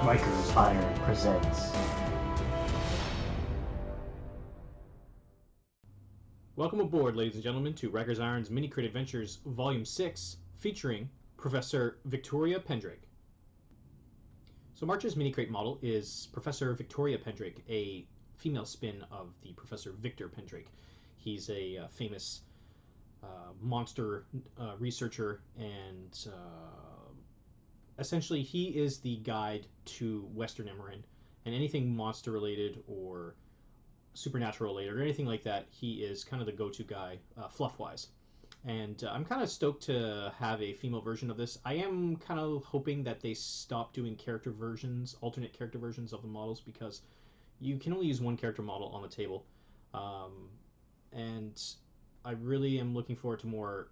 Riker's Iron presents. Welcome aboard, ladies and gentlemen, to Riker's Iron's Minicrate Adventures Volume 6, featuring Professor Victoria Pendrake. So March's Minicrate model is Professor Victoria Pendrake, a female spin of the Professor Victor Pendrake. He's a famous monster researcher, and essentially he is the guide to Western Emerald, and anything monster related or supernatural related or anything like that, he is kind of the go-to guy fluff wise. And I'm kind of stoked to have a female version of this. I am kind of hoping that they stop doing character versions, alternate character versions of the models, because you can only use one character model on the table. And I really am looking forward to more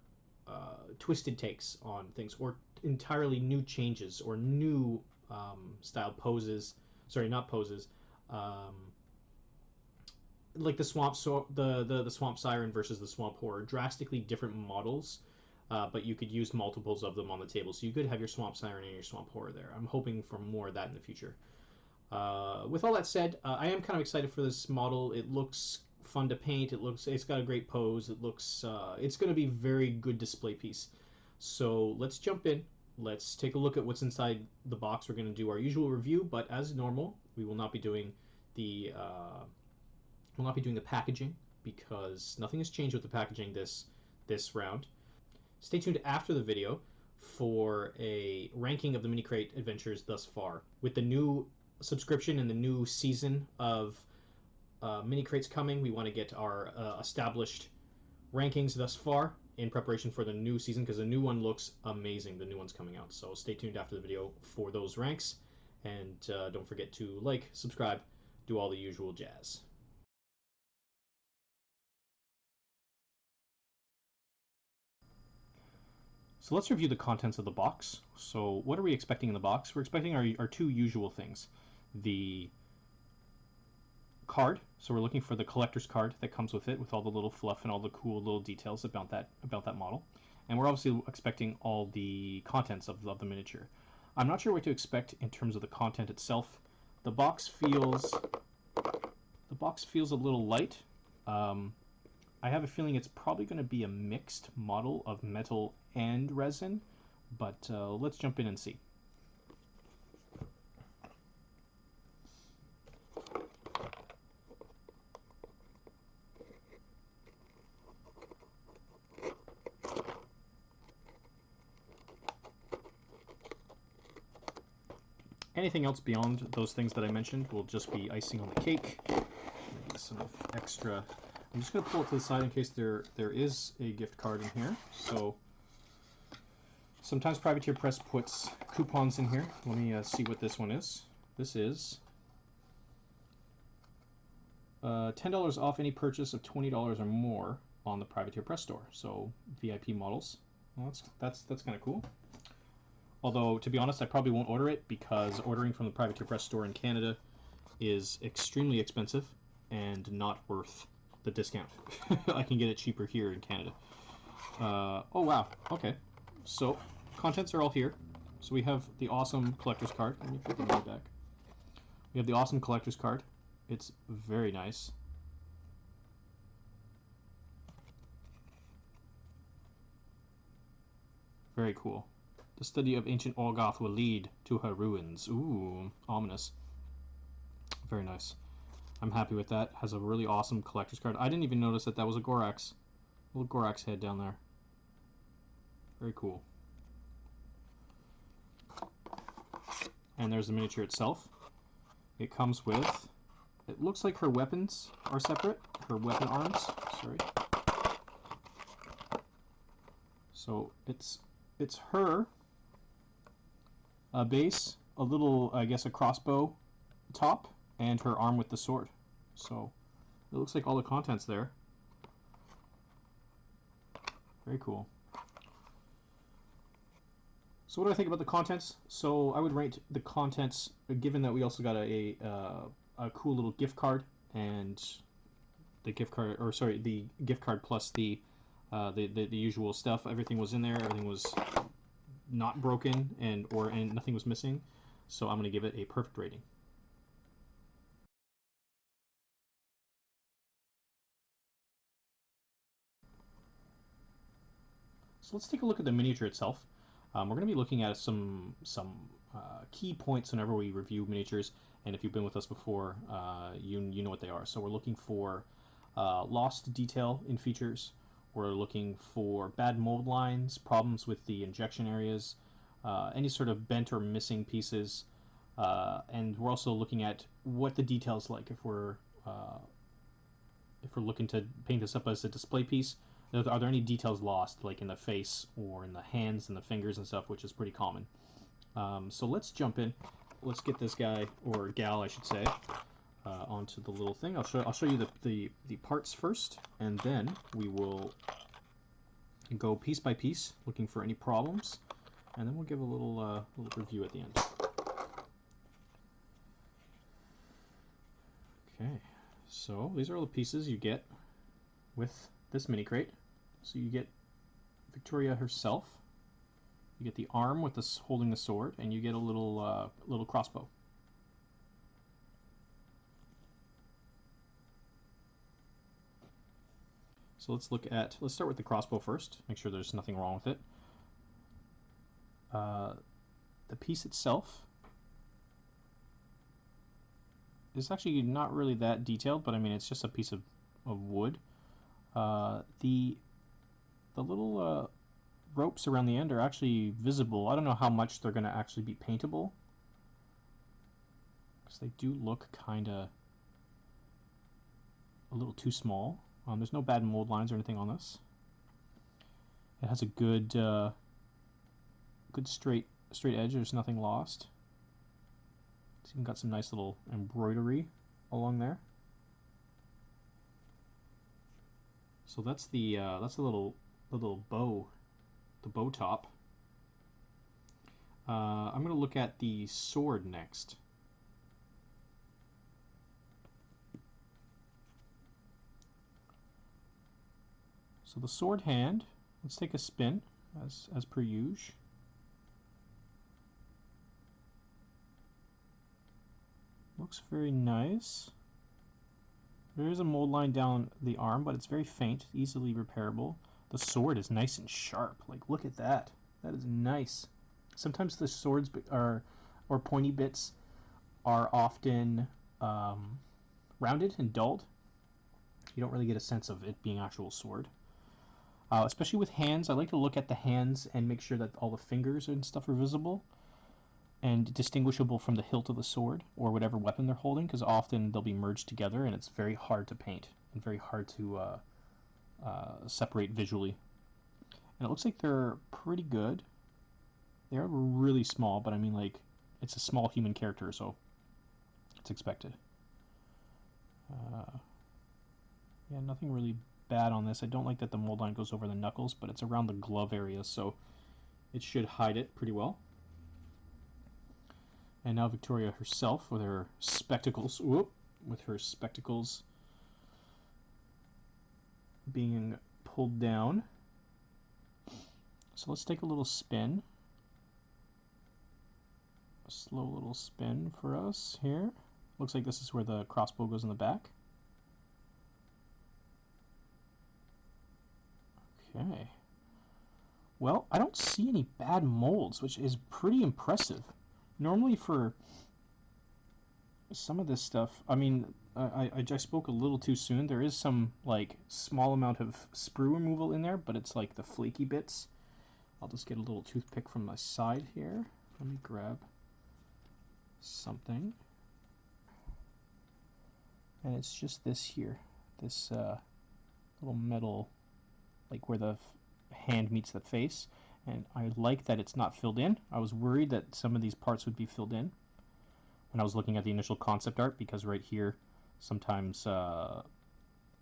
twisted takes on things, or entirely new changes, or new style poses. Sorry, not poses. Like the swamp, the swamp siren versus the swamp horror, drastically different models, but you could use multiples of them on the table. So you could have your swamp siren and your swamp horror there. I'm hoping for more of that in the future. With all that said, I am kind of excited for this model. It looks fun to paint. It's got a great pose. It's going to be a very good display piece. So let's jump in. Let's take a look at what's inside the box. We're going to do our usual review, but as normal, we will not be doing the packaging, because nothing has changed with the packaging this round. Stay tuned after the video for a ranking of the Minicrate Adventures thus far. With the new subscription and the new season of Minicrates coming, we want to get our established rankings thus far in preparation for the new season, because the new one looks amazing. The new one's coming out, so stay tuned after the video for those ranks, and don't forget to like, subscribe, do all the usual jazz. So let's review the contents of the box. So what are we expecting in the box? We're expecting our two usual things. The card, so we're looking for the collector's card that comes with it, with all the little fluff and all the cool little details about that model. And we're obviously expecting all the contents of the miniature. I'm not sure what to expect in terms of the content itself. The box feels a little light. I have a feeling it's probably going to be a mixed model of metal and resin, but let's jump in and see. Anything else beyond those things that I mentioned will just be icing on the cake. Maybe some extra. I'm just going to pull it to the side in case there is a gift card in here. So sometimes Privateer Press puts coupons in here. Let me see what this one is. This is $10 off any purchase of $20 or more on the Privateer Press store. So VIP models. Well, that's kind of cool. Although, to be honest, I probably won't order it, because ordering from the Privateer Press store in Canada is extremely expensive and not worth the discount. I can get it cheaper here in Canada. Oh wow, okay. So, contents are all here. So we have the awesome collector's card. Let me put the money back. We have the awesome collector's card. It's very nice. Very cool. The study of ancient Orgoth will lead to her ruins. Ooh, ominous. Very nice. I'm happy with that. Has a really awesome collector's card. I didn't even notice that was a Gorax. Little Gorax head down there. Very cool. And there's the miniature itself. It comes with... It looks like her weapons are separate. Her weapon arms. Sorry. So it's her... a base, a little, I guess, a crossbow top, and her arm with the sword. So it looks like all the contents there. Very cool. So what do I think about the contents? So I would rate the contents, given that we also got a cool little gift card, and the gift card, or sorry, the gift card plus the usual stuff. Everything was in there. Everything was not broken, and nothing was missing. So I'm going to give it a perfect rating. So let's take a look at the miniature itself. We're going to be looking at some key points whenever we review miniatures, and if you've been with us before, you know what they are. So we're looking for lost detail in features. We're looking for bad mold lines, problems with the injection areas, any sort of bent or missing pieces, and we're also looking at what the detail's like if we're looking to paint this up as a display piece. Are there any details lost, like in the face or in the hands and the fingers and stuff, which is pretty common. So let's jump in. Let's get this guy, or gal I should say, onto the little thing. I'll show you the parts first, and then we will go piece by piece looking for any problems, and then we'll give a little review at the end. Okay, so these are all the pieces you get with this mini crate. So you get Victoria herself, you get the arm with this holding the sword, and you get a little crossbow. So let's start with the crossbow first, make sure there's nothing wrong with it. The piece itself is actually not really that detailed, but I mean it's just a piece of wood. The little ropes around the end are actually visible. I don't know how much they're going to actually be paintable, because they do look kind of a little too small. There's no bad mold lines or anything on this. It has a good straight edge. There's nothing lost. It's even got some nice little embroidery along there. So that's the little bow, the bow top. I'm going to look at the sword next. So the sword hand, let's take a spin as per usual. Looks very nice. There is a mold line down the arm, but it's very faint, easily repairable. The sword is nice and sharp. Like, look at that. That is nice. Sometimes the swords or pointy bits are often rounded and dulled. You don't really get a sense of it being actual sword. Especially with hands, I like to look at the hands and make sure that all the fingers and stuff are visible and distinguishable from the hilt of the sword or whatever weapon they're holding, because often they'll be merged together and it's very hard to paint and very hard to separate visually. And it looks like they're pretty good. They're really small, but I mean, like, it's a small human character, so it's expected. Yeah, nothing really bad on this. I don't like that the mold line goes over the knuckles, but it's around the glove area, so it should hide it pretty well. And now Victoria herself with her spectacles, being pulled down. So let's take a little spin. A slow little spin for us here. Looks like this is where the crossbow goes in the back. Okay. Well, I don't see any bad molds, which is pretty impressive. Normally for some of this stuff, I mean, I spoke a little too soon. There is some, like, small amount of sprue removal in there, but it's like the flaky bits. I'll just get a little toothpick from my side here. Let me grab something. And it's just this here. This little metal, like where the hand meets the face. And I like that it's not filled in. I was worried that some of these parts would be filled in when I was looking at the initial concept art, because right here, sometimes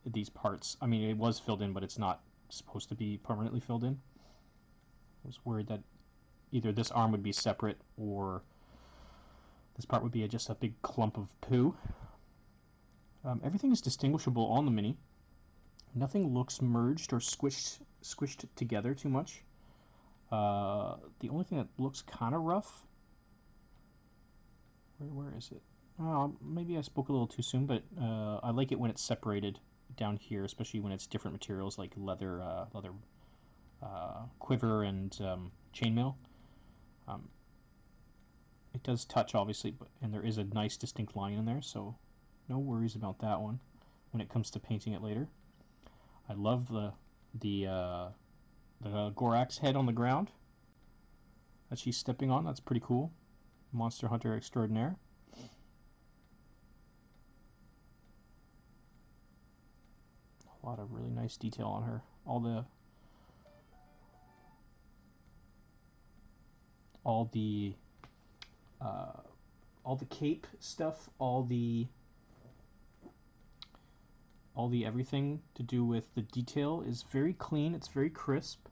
these parts, I mean, it was filled in, but it's not supposed to be permanently filled in. I was worried that either this arm would be separate or this part would be just a big clump of poo. Everything is distinguishable on the Mini. Nothing looks merged or squished together too much. The only thing that looks kind of rough Where is it? Oh, maybe I spoke a little too soon, but I like it when it's separated down here, especially when it's different materials like leather, quiver, and chainmail. Um, it does touch, obviously, and there is a nice distinct line in there, so no worries about that one when it comes to painting it later. I love the Gorax head on the ground that she's stepping on. That's pretty cool. Monster Hunter extraordinaire. A lot of really nice detail on her. All the cape stuff, all the everything to do with the detail is very clean. It's very crisp.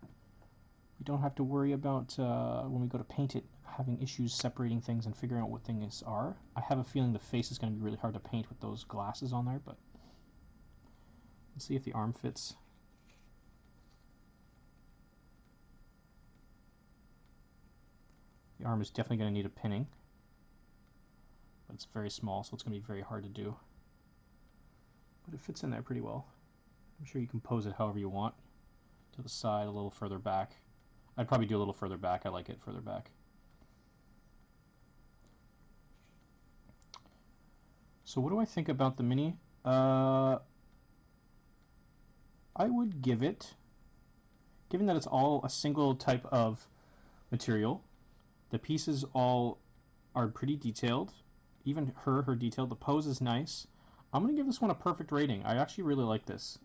We don't have to worry about when we go to paint it having issues separating things and figuring out what things are. I have a feeling the face is going to be really hard to paint with those glasses on there, but let's see if the arm fits. The arm is definitely going to need a pinning, but it's very small, so it's going to be very hard to do. But it fits in there pretty well. I'm sure you can pose it however you want. To the side, a little further back. I'd probably do a little further back. I like it further back. So what do I think about the Mini? I would give it, given that it's all a single type of material, the pieces all are pretty detailed. Even her detail, the pose is nice. I'm going to give this one a perfect rating. I actually really like this.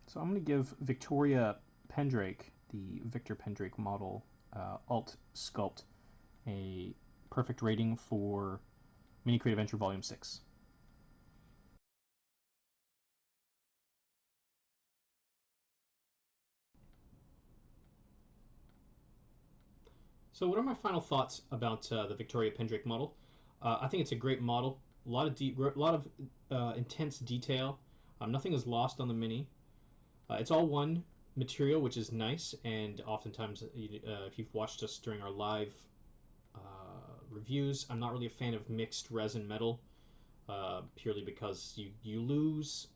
So I'm going to give Victoria Pendrake, the Victor Pendrake model alt sculpt, a perfect rating for Minicrate Adventure Volume 6. So what are my final thoughts about the Victoria Pendrake model? I think it's a great model. A lot of intense detail. Nothing is lost on the Mini. It's all one material, which is nice. And oftentimes, if you've watched us during our live reviews, I'm not really a fan of mixed resin metal, purely because you lose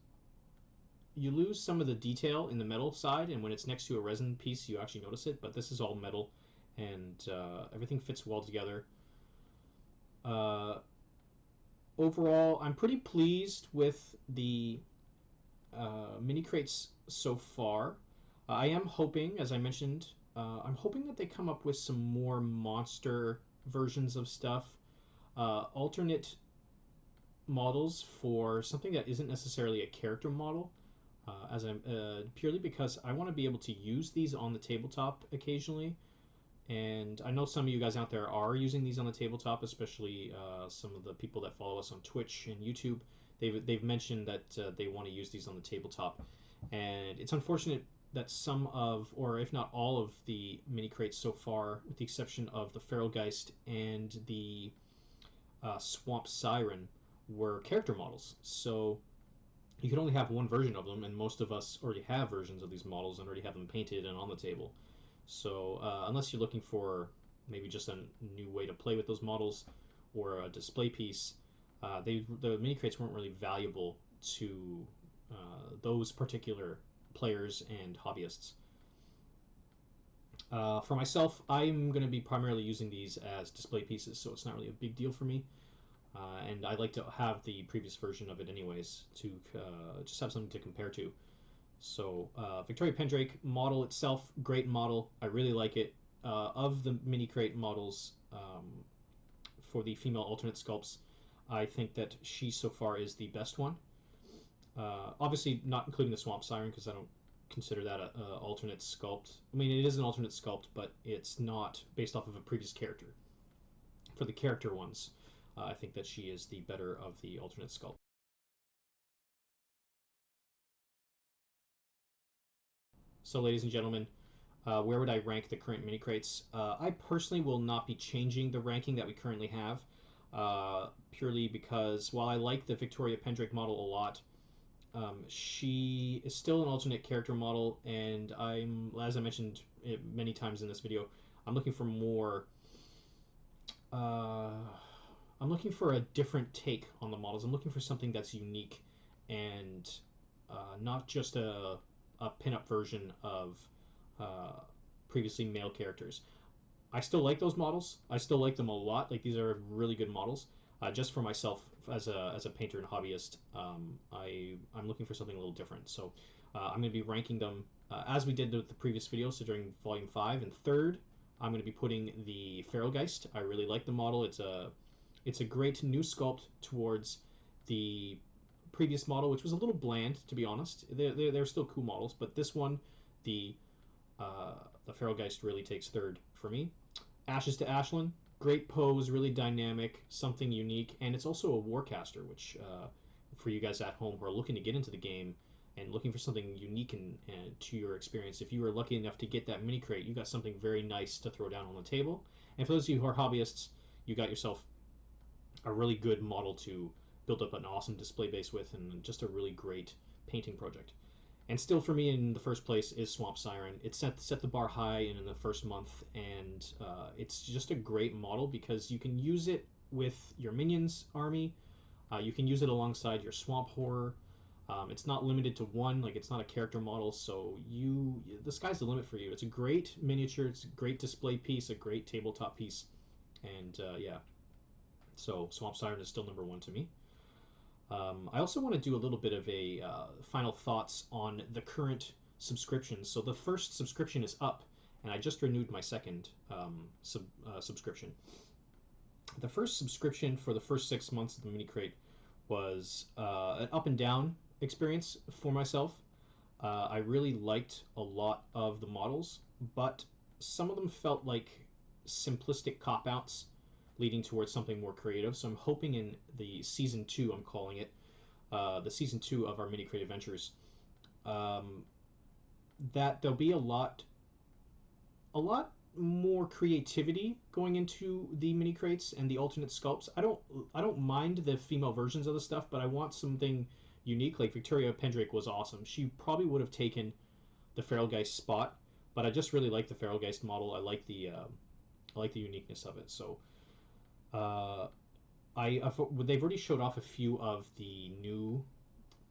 some of the detail in the metal side, and when it's next to a resin piece, you actually notice it. But this is all metal, and everything fits well together. Overall, I'm pretty pleased with the mini crates so far. I am hoping, as I mentioned, I'm hoping that they come up with some more monster versions of stuff, alternate models for something that isn't necessarily a character model. As I'm purely because I want to be able to use these on the tabletop occasionally, and I know some of you guys out there are using these on the tabletop, especially some of the people that follow us on Twitch and YouTube. They've mentioned that they want to use these on the tabletop, and it's unfortunate that some of, or if not all of the mini crates so far, with the exception of the Feral Geist and the Swamp Siren, were character models. So you can only have one version of them, and most of us already have versions of these models and already have them painted and on the table. So unless you're looking for maybe just a new way to play with those models or a display piece, the mini crates weren't really valuable to those particular players and hobbyists. For myself, I'm going to be primarily using these as display pieces, so it's not really a big deal for me. And I like to have the previous version of it anyways to just have something to compare to. So Victoria Pendrake model itself, great model. I really like it. Of the mini crate models for the female alternate sculpts, I think that she so far is the best one. Obviously not including the Swamp Siren, because I don't consider that an alternate sculpt. I mean, it is an alternate sculpt, but it's not based off of a previous character. For the character ones, I think that she is the better of the alternate sculpt. So, ladies and gentlemen, where would I rank the current mini crates? I personally will not be changing the ranking that we currently have, purely because while I like the Victoria Pendrake model a lot, she is still an alternate character model, and as I mentioned many times in this video, I'm looking for more. I'm looking for a different take on the models. I'm looking for something that's unique and not just a pinup version of uh, previously male characters. I still like those models. I still like them a lot. Like these are really good models. Just for myself as a painter and hobbyist, I'm looking for something a little different. So I'm going to be ranking them as we did with the previous video. So during Volume 5 and third, I'm going to be putting the Feralgeist. I really like the model. It's a great new sculpt towards the previous model, which was a little bland, to be honest. They're still cool models, but this one, the the Feralgeist really takes third for me. Ashes to Ashlyn, great pose, really dynamic, something unique, and it's also a Warcaster, which for you guys at home who are looking to get into the game and looking for something unique and to your experience, if you were lucky enough to get that mini crate, you got something very nice to throw down on the table. And for those of you who are hobbyists, you got yourself a really good model to build up an awesome display base with, and just a really great painting project. And still for me in the first place is Swamp Siren. It set the bar high in the first month, and it's just a great model because you can use it with your minions army. You can use it alongside your Swamp Horror. It's not limited to one, like it's not a character model, so the sky's the limit for you. It's a great miniature, it's a great display piece, a great tabletop piece, and yeah. So Swamp Siren is still number one to me. I also want to do a little bit of a final thoughts on the current subscriptions. So the first subscription is up, and I just renewed my second subscription. The first subscription for the first 6 months of the Minicrate was an up and down experience for myself. I really liked a lot of the models, but some of them felt like simplistic cop-outs leading towards something more creative. So I'm hoping in the season 2, I'm calling it, the season 2 of our Minicrate Adventures, that there'll be a lot more creativity going into the mini crates and the alternate sculpts. I don't mind the female versions of the stuff, but I want something unique. Like Victoria Pendrake was awesome. She probably would have taken the Feralgeist spot, but I just really like the Feralgeist model. I like the uniqueness of it. So they've already showed off a few of the new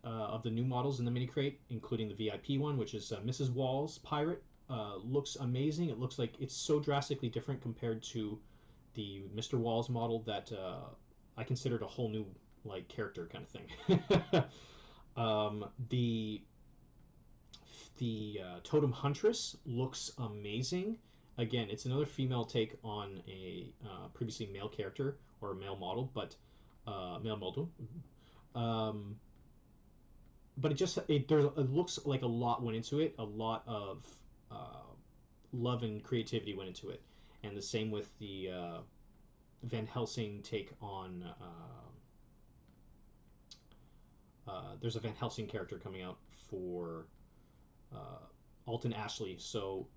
models in the mini crate, including the VIP one, which is Mrs. Wall's pirate. Looks amazing. It looks like it's so drastically different compared to the Mr. Wall's model that I considered a whole new like character kind of thing. The Totem Huntress looks amazing. Again, it's another female take on a previously male character or a male model, but male model. But it looks like a lot went into it. A lot of love and creativity went into it, and the same with the Van Helsing take on. There's a Van Helsing character coming out for Alton Ashley, so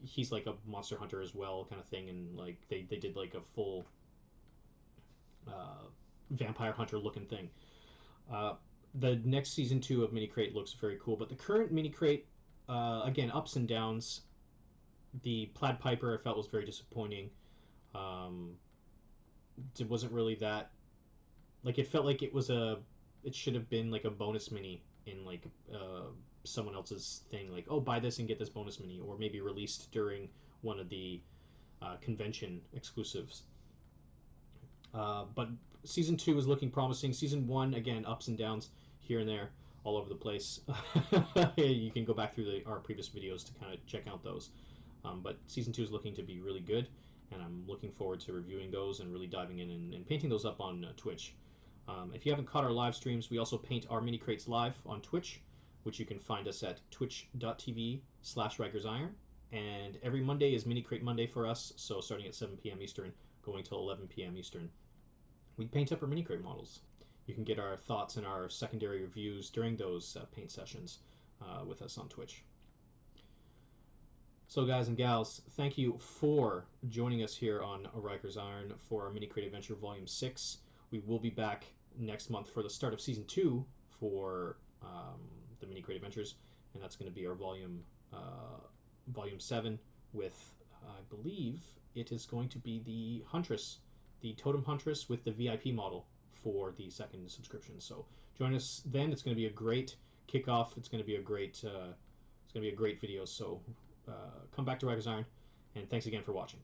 he's like a monster hunter as well, kind of thing, and like they did like a full vampire hunter looking thing. The next season 2 of Minicrate looks very cool, but the current Minicrate, again, ups and downs. The Plaid Piper I felt was very disappointing. It wasn't really that, like, it felt like it should have been like a bonus mini in like someone else's thing, like, oh, buy this and get this bonus mini, or maybe released during one of the convention exclusives. But season 2 is looking promising. Season 1, again, ups and downs here and there, all over the place. You can go back through our previous videos to kind of check out those. But season 2 is looking to be really good, and I'm looking forward to reviewing those and really diving in and painting those up on Twitch. If you haven't caught our live streams, we also paint our mini crates live on Twitch, which you can find us at twitch.tv/RikersIron. And every Monday is Mini Crate Monday for us, so starting at 7 p.m. Eastern, going till 11 p.m. Eastern. We paint up our mini crate models. You can get our thoughts and our secondary reviews during those paint sessions with us on Twitch. So guys and gals, thank you for joining us here on Riker's Iron for our Minicrate Adventure Volume 6. We will be back next month for the start of Season 2 for the Minicrate Adventures, and that's going to be our Volume 7 with, I believe, it is going to be the Huntress, the Totem Huntress with the VIP model for the second subscription. So join us then. It's going to be a great kickoff. It's going to be a great video. So come back to Riker's Iron, and thanks again for watching.